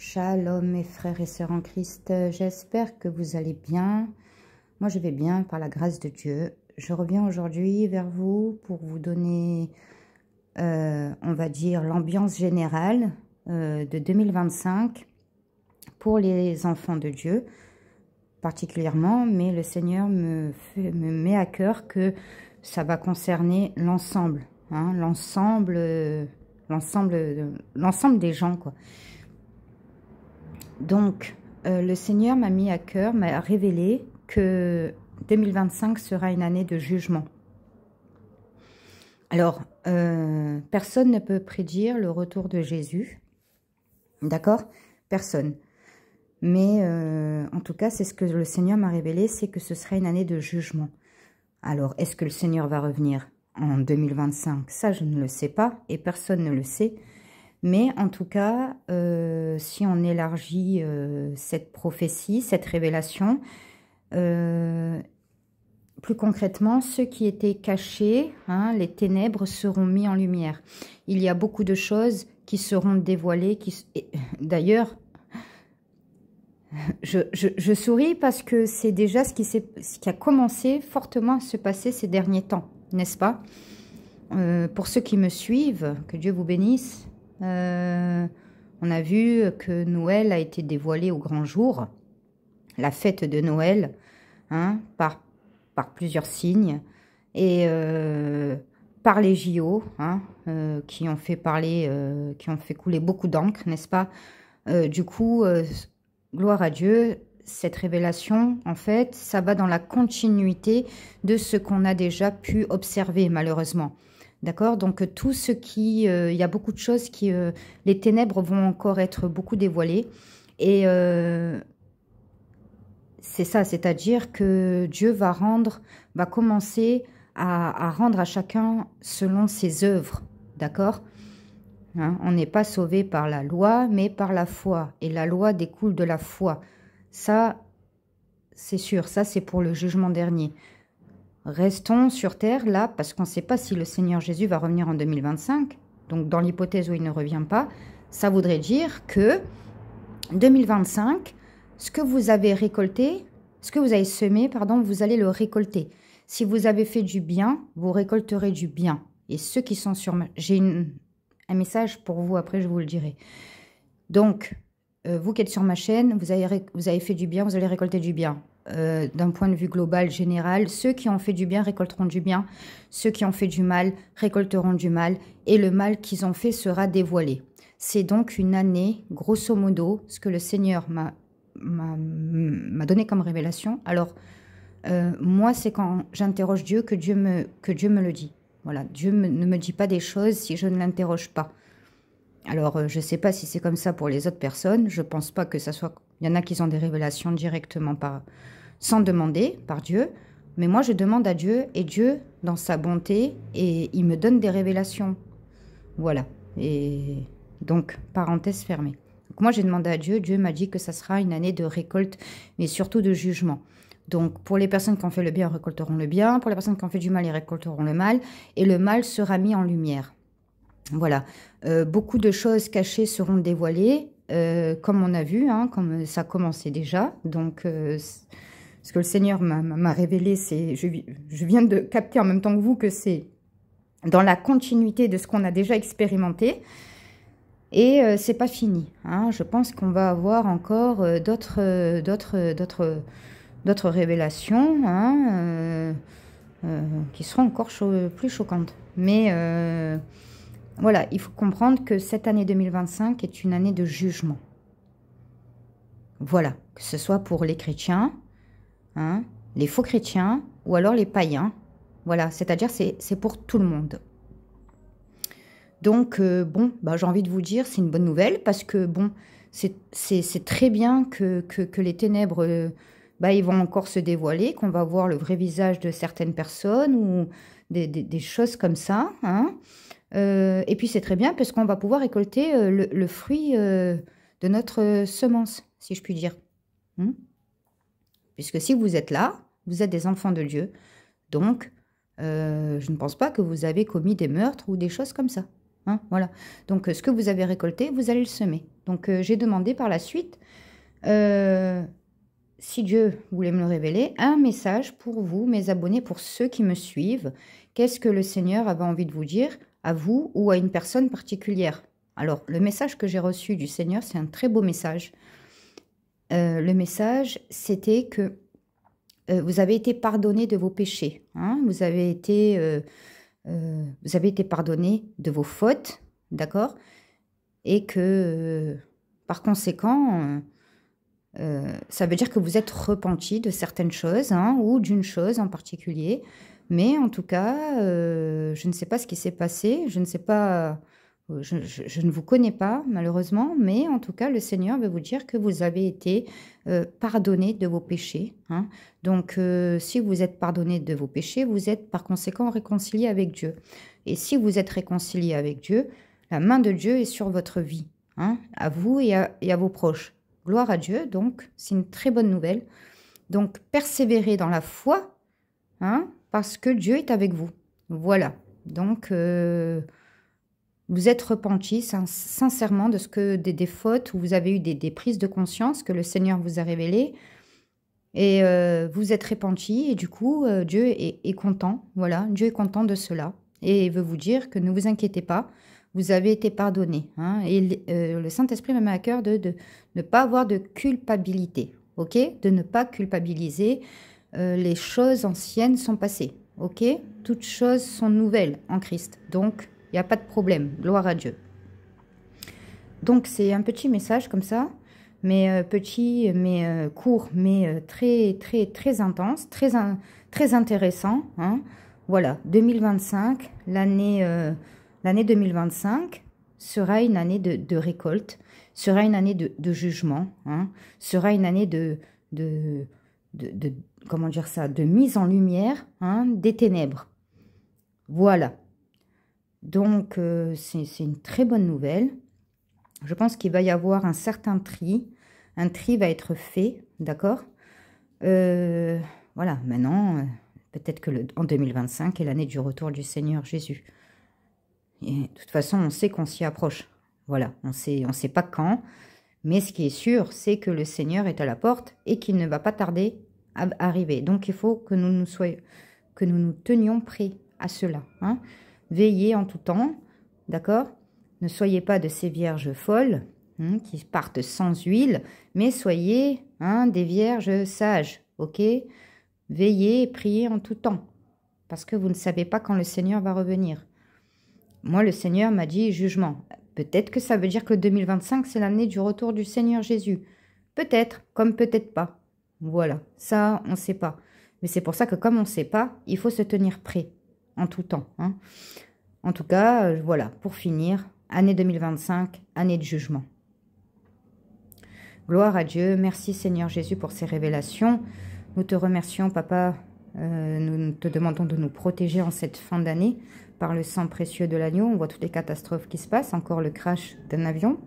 Shalom mes frères et sœurs en Christ, j'espère que vous allez bien. Moi je vais bien par la grâce de Dieu. Je reviens aujourd'hui vers vous pour vous donner, on va dire, l'ambiance générale de 2025 pour les enfants de Dieu particulièrement, mais le Seigneur me met à cœur que ça va concerner l'ensemble, hein, l'ensemble des gens, quoi. Donc, le Seigneur m'a mis à cœur, m'a révélé que 2025 sera une année de jugement. Alors, personne ne peut prédire le retour de Jésus, d'accord? Personne. Mais en tout cas, c'est ce que le Seigneur m'a révélé, c'est que ce sera une année de jugement. Alors, est-ce que le Seigneur va revenir en 2025? Ça, je ne le sais pas et personne ne le sait. Mais en tout cas, si on élargit cette prophétie, cette révélation, plus concrètement, ceux qui étaient cachés, hein, les ténèbres seront mis en lumière. Il y a beaucoup de choses qui seront dévoilées. D'ailleurs, je souris parce que c'est déjà ce qui a commencé fortement à se passer ces derniers temps, n'est-ce pas? Pour ceux qui me suivent, que Dieu vous bénisse. On a vu que Noël a été dévoilé au grand jour, la fête de Noël, hein, par plusieurs signes, et par les JO, hein, qui ont fait couler beaucoup d'encre, n'est-ce pas? Du coup, gloire à Dieu, cette révélation, en fait, ça va dans la continuité de ce qu'on a déjà pu observer, malheureusement. D'accord? Donc, tout ce qui... il y a beaucoup de choses qui... les ténèbres vont encore être beaucoup dévoilées. Et c'est ça, c'est-à-dire que Dieu va commencer à rendre à chacun selon ses œuvres. D'accord? Hein, on n'est pas sauvé par la loi, mais par la foi. Et la loi découle de la foi. Ça, c'est sûr. Ça, c'est pour le jugement dernier. Restons sur terre, là, parce qu'on ne sait pas si le Seigneur Jésus va revenir en 2025. Donc, dans l'hypothèse où il ne revient pas, ça voudrait dire que 2025, ce que vous avez récolté, ce que vous avez semé, pardon, vous allez le récolter. Si vous avez fait du bien, vous récolterez du bien. Et ceux qui sont sur... J'ai un message pour vous, après je vous le dirai. Donc, vous qui êtes sur ma chaîne, vous avez fait du bien, vous allez récolter du bien. D'un point de vue global, général, ceux qui ont fait du bien récolteront du bien, ceux qui ont fait du mal récolteront du mal, et le mal qu'ils ont fait sera dévoilé. C'est donc une année, grosso modo, ce que le Seigneur m'a donné comme révélation. Alors, moi, c'est quand j'interroge Dieu que Dieu me le dit. Voilà, Dieu ne me dit pas des choses si je ne l'interroge pas. Alors, je ne sais pas si c'est comme ça pour les autres personnes. Je ne pense pas que ça soit... Il y en a qui ont des révélations directement sans demander, par Dieu. Mais moi, je demande à Dieu, et Dieu, dans sa bonté, et il me donne des révélations. Voilà. Et donc, parenthèse fermée. Donc, moi, j'ai demandé à Dieu. Dieu m'a dit que ça sera une année de récolte, mais surtout de jugement. Donc, pour les personnes qui ont fait le bien, récolteront le bien. Pour les personnes qui ont fait du mal, ils récolteront le mal. Et le mal sera mis en lumière. Voilà. Beaucoup de choses cachées seront dévoilées, comme on a vu, hein, comme ça a commencé déjà. Donc, ce que le Seigneur m'a révélé, c'est... Je viens de capter en même temps que vous que c'est dans la continuité de ce qu'on a déjà expérimenté. Et c'est pas fini. Hein. Je pense qu'on va avoir encore d'autres révélations, hein, qui seront encore plus choquantes. Mais voilà, il faut comprendre que cette année 2025 est une année de jugement. Voilà, que ce soit pour les chrétiens, hein, les faux chrétiens ou alors les païens. Voilà, c'est-à-dire c'est pour tout le monde. Donc, bon, bah, j'ai envie de vous dire, c'est une bonne nouvelle parce que, bon, c'est très bien que les ténèbres, bah, ils vont encore se dévoiler, qu'on va voir le vrai visage de certaines personnes ou des choses comme ça, hein. Et puis, c'est très bien parce qu'on va pouvoir récolter le fruit de notre semence, si je puis dire. Puisque si vous êtes là, vous êtes des enfants de Dieu. Donc, je ne pense pas que vous avez commis des meurtres ou des choses comme ça. Hein, voilà. Donc, ce que vous avez récolté, vous allez le semer. Donc, j'ai demandé par la suite, si Dieu voulait me le révéler, un message pour vous, mes abonnés, pour ceux qui me suivent. Qu'est-ce que le Seigneur avait envie de vous dire à vous ou à une personne particulière? Alors, le message que j'ai reçu du Seigneur, c'est un très beau message. Le message, c'était que vous avez été pardonné de vos péchés. Hein, vous avez été pardonné de vos fautes, d'accord? Et que, par conséquent, ça veut dire que vous êtes repenti de certaines choses, hein, ou d'une chose en particulier. Mais en tout cas, je ne sais pas ce qui s'est passé, je ne sais pas, je ne vous connais pas malheureusement, mais en tout cas, le Seigneur veut vous dire que vous avez été pardonné de vos péchés. Hein. Donc, si vous êtes pardonné de vos péchés, vous êtes par conséquent réconcilié avec Dieu. Et si vous êtes réconcilié avec Dieu, la main de Dieu est sur votre vie, hein, à vous et à vos proches. Gloire à Dieu, donc c'est une très bonne nouvelle. Donc, persévérez dans la foi, hein, parce que Dieu est avec vous. Voilà. Donc, vous êtes repentis sincèrement de ce que des fautes où vous avez eu des prises de conscience que le Seigneur vous a révélées. Et vous êtes repentis et du coup, Dieu est content. Voilà, Dieu est content de cela. Et il veut vous dire que ne vous inquiétez pas, vous avez été pardonné. Hein, et le Saint-Esprit me met à cœur de ne pas avoir de culpabilité. Ok? De ne pas culpabiliser. Les choses anciennes sont passées. Ok? Toutes choses sont nouvelles en Christ. Donc, il n'y a pas de problème. Gloire à Dieu. Donc, c'est un petit message comme ça. Mais petit, mais court, mais très, très, très intense, très intéressant. Hein. Voilà, 2025, l'année 2025 sera une année de récolte, sera une année de jugement, hein, sera une année comment dire ça, de mise en lumière, hein, des ténèbres. Voilà. Donc, c'est une très bonne nouvelle. Je pense qu'il va y avoir un certain tri. Un tri va être fait, d'accord? Voilà, maintenant, peut-être que en 2025 est l'année du retour du Seigneur Jésus. Et de toute façon, on sait qu'on s'y approche. Voilà, on sait pas quand. Mais ce qui est sûr, c'est que le Seigneur est à la porte et qu'il ne va pas tarder à arriver. Donc, il faut que nous nous tenions prêts à cela. Hein? Veillez en tout temps, d'accord? Ne soyez pas de ces vierges folles qui partent sans huile, mais soyez des vierges sages, ok? Veillez et priez en tout temps, parce que vous ne savez pas quand le Seigneur va revenir. Moi, le Seigneur m'a dit jugement. Peut-être que ça veut dire que 2025, c'est l'année du retour du Seigneur Jésus. Peut-être, comme peut-être pas. Voilà, ça, on ne sait pas. Mais c'est pour ça que comme on ne sait pas, il faut se tenir prêt en tout temps. Hein. En tout cas, voilà, pour finir, année 2025, année de jugement. Gloire à Dieu, merci Seigneur Jésus pour ces révélations. Nous te remercions, Papa, nous te demandons de nous protéger en cette fin d'année par le sang précieux de l'agneau. On voit toutes les catastrophes qui se passent, encore le crash d'un avion.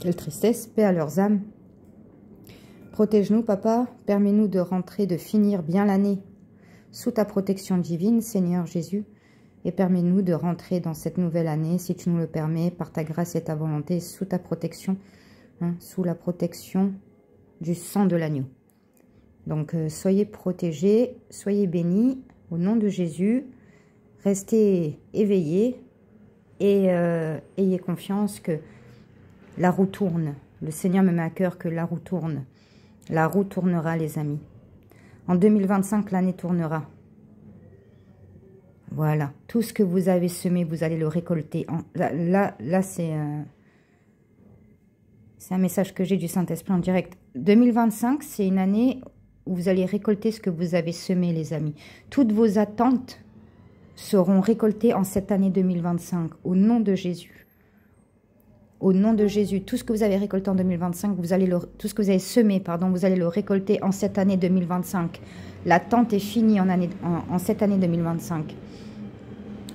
Quelle tristesse, paix à leurs âmes. Protège-nous, Papa, permets-nous de rentrer, de finir bien l'année sous ta protection divine, Seigneur Jésus, et permets-nous de rentrer dans cette nouvelle année, si tu nous le permets, par ta grâce et ta volonté, sous ta protection, sous la protection du sang de l'agneau. Donc, soyez protégés, soyez bénis, au nom de Jésus, restez éveillés et ayez confiance que la roue tourne. Le Seigneur me met à cœur que la roue tourne. La roue tournera, les amis. En 2025, l'année tournera. Voilà. Tout ce que vous avez semé, vous allez le récolter. Là c'est un message que j'ai du Saint-Esprit en direct. 2025, c'est une année où vous allez récolter ce que vous avez semé, les amis. Toutes vos attentes seront récoltées en cette année 2025, au nom de Jésus. Au nom de Jésus, tout ce que vous avez récolté en 2025, tout ce que vous avez semé, pardon, vous allez le récolter en cette année 2025. L'attente est finie en cette année 2025.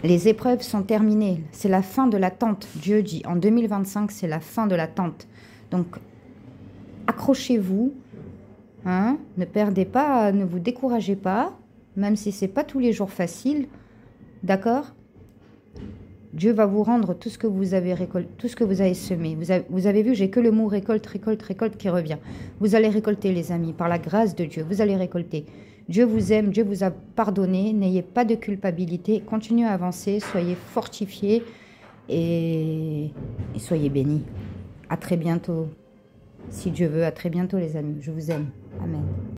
Les épreuves sont terminées. C'est la fin de l'attente. Dieu dit, en 2025, c'est la fin de l'attente. Donc, accrochez-vous. Hein, ne perdez pas, ne vous découragez pas, même si ce n'est pas tous les jours facile. D'accord? Dieu va vous rendre tout ce que vous avez récolté, tout ce que vous avez semé. Vous avez vu, j'ai que le mot récolte, récolte, récolte qui revient. Vous allez récolter, les amis, par la grâce de Dieu. Vous allez récolter. Dieu vous aime, Dieu vous a pardonné. N'ayez pas de culpabilité. Continuez à avancer, soyez fortifiés et soyez bénis. À très bientôt. Si Dieu veut, à très bientôt, les amis. Je vous aime. Amen.